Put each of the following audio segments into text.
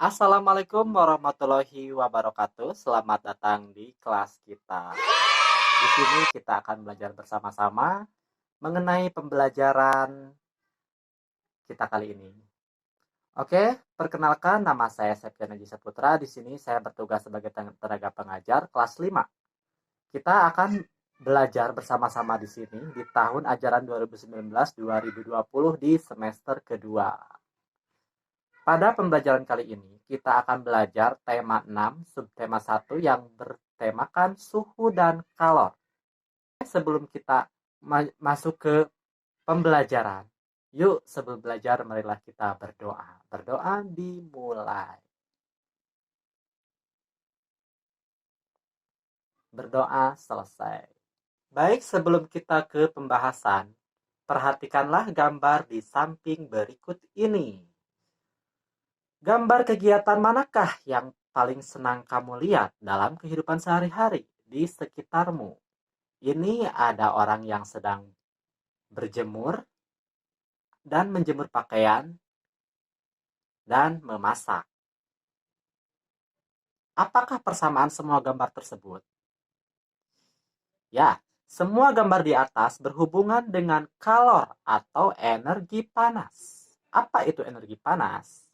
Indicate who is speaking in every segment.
Speaker 1: Assalamualaikum warahmatullahi wabarakatuh. Selamat datang di kelas kita. Di sini kita akan belajar bersama-sama mengenai pembelajaran kita kali ini. Oke, perkenalkan nama saya Septian Haji Saputra. Di sini saya bertugas sebagai tenaga pengajar kelas 5. Kita akan belajar bersama-sama di sini di tahun ajaran 2019-2020 di semester kedua. Pada pembelajaran kali ini, kita akan belajar tema 6, subtema 1 yang bertemakan suhu dan kalor. Sebelum kita masuk ke pembelajaran, yuk sebelum belajar marilah kita berdoa. Berdoa dimulai. Berdoa selesai. Baik, sebelum kita ke pembahasan, perhatikanlah gambar di samping berikut ini. Gambar kegiatan manakah yang paling senang kamu lihat dalam kehidupan sehari-hari di sekitarmu? Ini ada orang yang sedang berjemur dan menjemur pakaian dan memasak. Apakah persamaan semua gambar tersebut? Ya, semua gambar di atas berhubungan dengan kalor atau energi panas. Apa itu energi panas?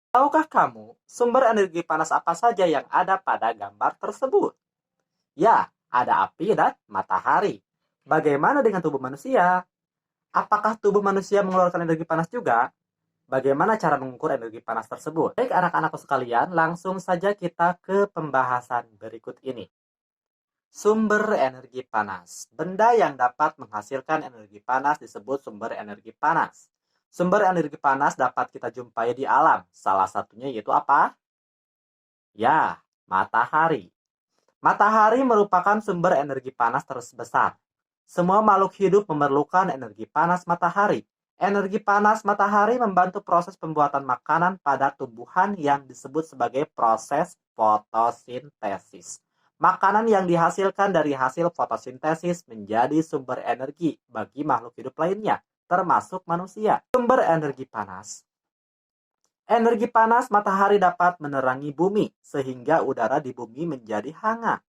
Speaker 1: Tahukah kamu sumber energi panas apa saja yang ada pada gambar tersebut? Ya, ada api dan matahari. Bagaimana dengan tubuh manusia? Apakah tubuh manusia mengeluarkan energi panas juga? Bagaimana cara mengukur energi panas tersebut? Baik anak-anakku sekalian, langsung saja kita ke pembahasan berikut ini. Sumber energi panas. Benda yang dapat menghasilkan energi panas disebut sumber energi panas. Sumber energi panas dapat kita jumpai di alam. Salah satunya yaitu apa? Ya, matahari. Matahari merupakan sumber energi panas terbesar. Semua makhluk hidup memerlukan energi panas matahari. Energi panas matahari membantu proses pembuatan makanan pada tumbuhan yang disebut sebagai proses fotosintesis. Makanan yang dihasilkan dari hasil fotosintesis menjadi sumber energi bagi makhluk hidup lainnya, termasuk manusia. Sumber energi panas. Energi panas matahari dapat menerangi bumi, sehingga udara di bumi menjadi hangat.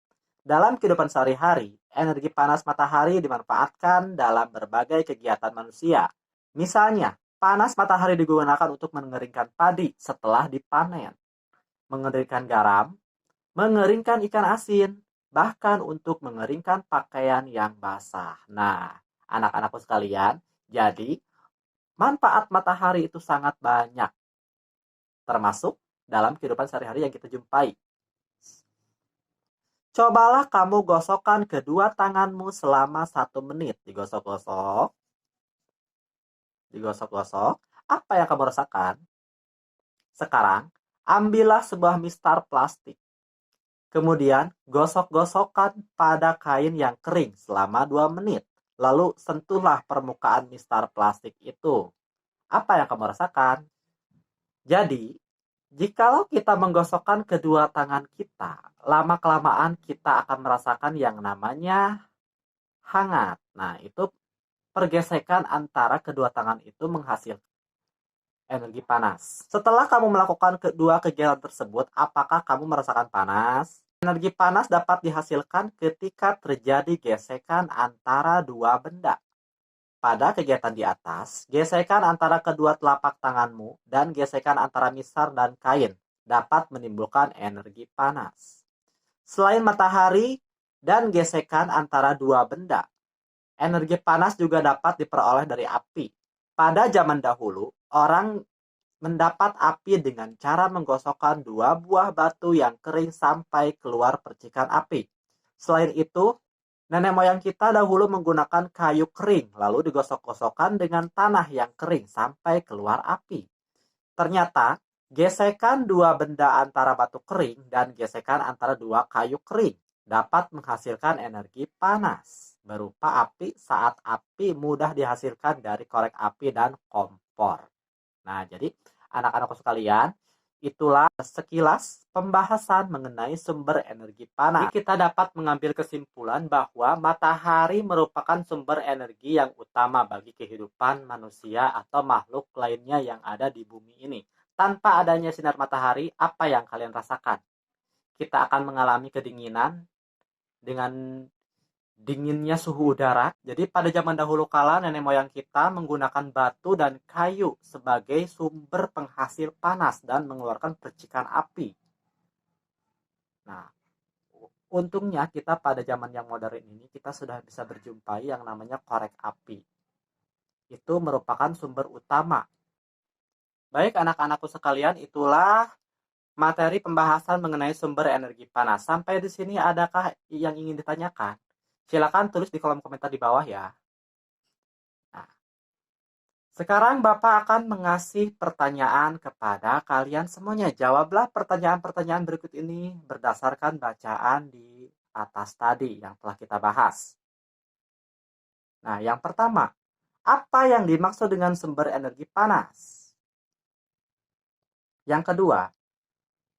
Speaker 1: Dalam kehidupan sehari-hari, energi panas matahari dimanfaatkan dalam berbagai kegiatan manusia. Misalnya, panas matahari digunakan untuk mengeringkan padi setelah dipanen, mengeringkan garam, mengeringkan ikan asin, bahkan untuk mengeringkan pakaian yang basah. Nah, anak-anakku sekalian, jadi manfaat matahari itu sangat banyak, termasuk dalam kehidupan sehari-hari yang kita jumpai. Cobalah kamu gosokkan kedua tanganmu selama 1 menit. Digosok-gosok. Digosok-gosok. Apa yang kamu rasakan? Sekarang, ambillah sebuah mistar plastik. Kemudian, gosok-gosokkan pada kain yang kering selama 2 menit. Lalu, sentuhlah permukaan mistar plastik itu. Apa yang kamu rasakan? Jadi, jikalau kita menggosokkan kedua tangan kita, lama-kelamaan kita akan merasakan yang namanya hangat. Nah, itu pergesekan antara kedua tangan itu menghasilkan energi panas. Setelah kamu melakukan kedua kegiatan tersebut, apakah kamu merasakan panas? Energi panas dapat dihasilkan ketika terjadi gesekan antara dua benda. Pada kegiatan di atas, gesekan antara kedua telapak tanganmu dan gesekan antara mistar dan kain dapat menimbulkan energi panas. Selain matahari dan gesekan antara dua benda, energi panas juga dapat diperoleh dari api. Pada zaman dahulu, orang mendapat api dengan cara menggosokkan 2 buah batu yang kering sampai keluar percikan api. Selain itu, nenek moyang kita dahulu menggunakan kayu kering, lalu digosok-gosokkan dengan tanah yang kering sampai keluar api. Ternyata, gesekan 2 benda antara batu kering dan gesekan antara 2 kayu kering dapat menghasilkan energi panas berupa api saat api mudah dihasilkan dari korek api dan kompor. Nah, jadi anak-anakku sekalian, itulah sekilas pembahasan mengenai sumber energi panas. Jadi kita dapat mengambil kesimpulan bahwa matahari merupakan sumber energi yang utama bagi kehidupan manusia atau makhluk lainnya yang ada di bumi ini. Tanpa adanya sinar matahari, apa yang kalian rasakan? Kita akan mengalami kedinginan dengan dinginnya suhu udara. Jadi pada zaman dahulu kala nenek moyang kita menggunakan batu dan kayu sebagai sumber penghasil panas dan mengeluarkan percikan api. Nah, untungnya kita pada zaman yang modern ini kita sudah bisa berjumpai yang namanya korek api. Itu merupakan sumber utama. Baik anak-anakku sekalian, itulah materi pembahasan mengenai sumber energi panas. Sampai di sini adakah yang ingin ditanyakan? Silakan tulis di kolom komentar di bawah ya. Nah, sekarang Bapak akan mengasih pertanyaan kepada kalian semuanya. Jawablah pertanyaan-pertanyaan berikut ini berdasarkan bacaan di atas tadi yang telah kita bahas. Nah, yang pertama, apa yang dimaksud dengan sumber energi panas? Yang kedua,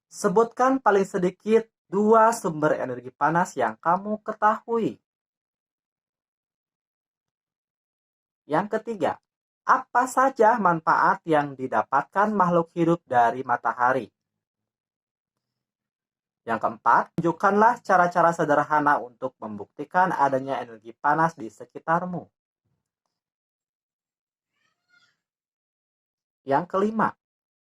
Speaker 1: sebutkan paling sedikit 2 sumber energi panas yang kamu ketahui. Yang ketiga, apa saja manfaat yang didapatkan makhluk hidup dari matahari? Yang keempat, tunjukkanlah cara-cara sederhana untuk membuktikan adanya energi panas di sekitarmu. Yang kelima,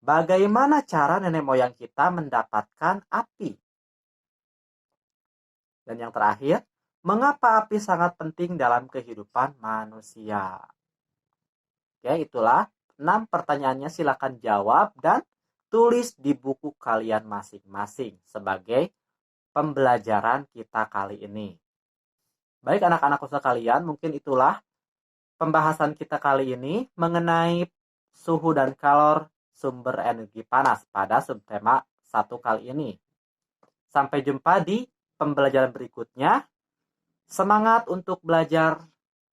Speaker 1: bagaimana cara nenek moyang kita mendapatkan api? Dan yang terakhir, mengapa api sangat penting dalam kehidupan manusia? Oke, itulah 6 pertanyaannya. Silakan jawab dan tulis di buku kalian masing-masing sebagai pembelajaran kita kali ini. Baik anak-anakku sekalian, mungkin itulah pembahasan kita kali ini mengenai suhu dan kalor sumber energi panas pada subtema 1 kali ini. Sampai jumpa di pembelajaran berikutnya. Semangat untuk belajar,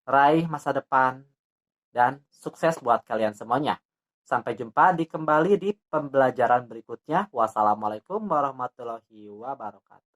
Speaker 1: raih masa depan, dan sukses buat kalian semuanya. Sampai jumpa kembali di pembelajaran berikutnya. Wassalamualaikum warahmatullahi wabarakatuh.